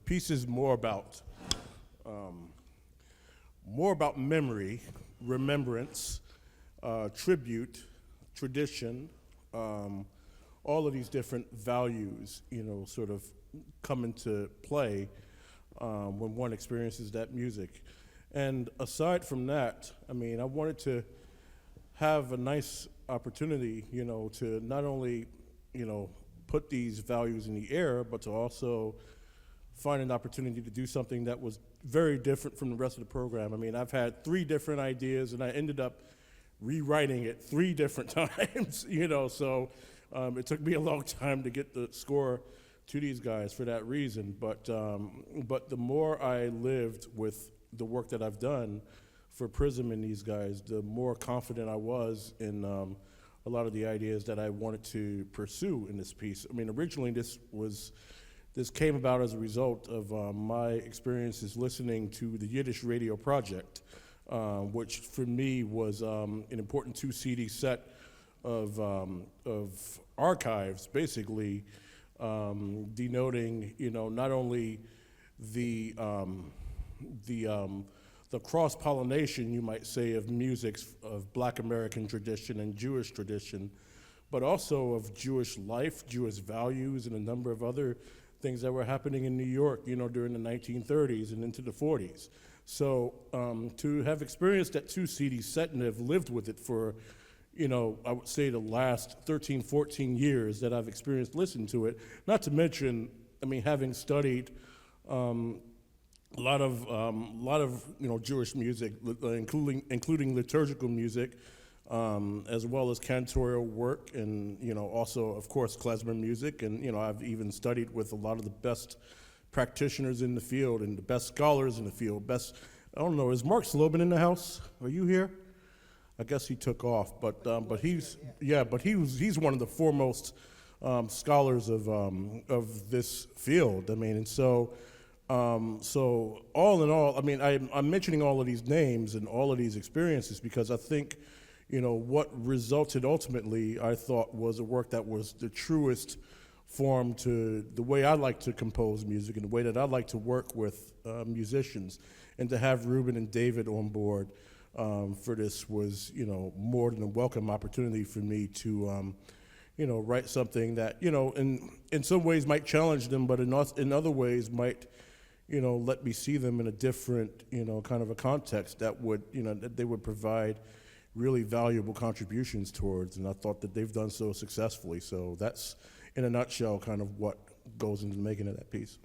piece is more about memory, remembrance, tribute, tradition, all of these different values, sort of come into play when one experiences that music. And aside from that, I wanted to have a nice opportunity, to not only, put these values in the air, but to also find an opportunity to do something that was very different from the rest of the program. I've had 3 different ideas, and I ended up rewriting it 3 different times, so it took me a long time to get the score to these guys for that reason. But the more I lived with the work that I've done for Prism and these guys, the more confident I was in a lot of the ideas that I wanted to pursue in this piece. Originally this came about as a result of my experiences listening to the Yiddish Radio Project, which for me was an important 2 CD set of archives, basically denoting, not only the cross-pollination, you might say, of music of Black American tradition and Jewish tradition, but also of Jewish life, Jewish values, and a number of other things that were happening in New York, during the 1930s and into the 40s. So to have experienced that 2 CD set and have lived with it for, I would say the last 13, 14 years that I've experienced listening to it, not to mention, having studied a lot of Jewish music, including liturgical music, as well as cantorial work, and also of course klezmer music, and I've even studied with a lot of the best practitioners in the field and the best scholars in the field. I don't know, is Mark Slobin in the house? Are you here? I guess he took off, but he's he's one of the foremost scholars of this field. And so all in all, I'm mentioning all of these names and all of these experiences because I think, what resulted ultimately, I thought, was a work that was the truest form to the way I like to compose music and the way that I like to work with musicians. And to have Ruben and David on board for this was, more than a welcome opportunity for me to, write something that, in some ways might challenge them, but in other ways might, let me see them in a different, kind of a context that would, that they would provide really valuable contributions towards, and I thought that they've done so successfully. So that's, in a nutshell, kind of what goes into the making of that piece.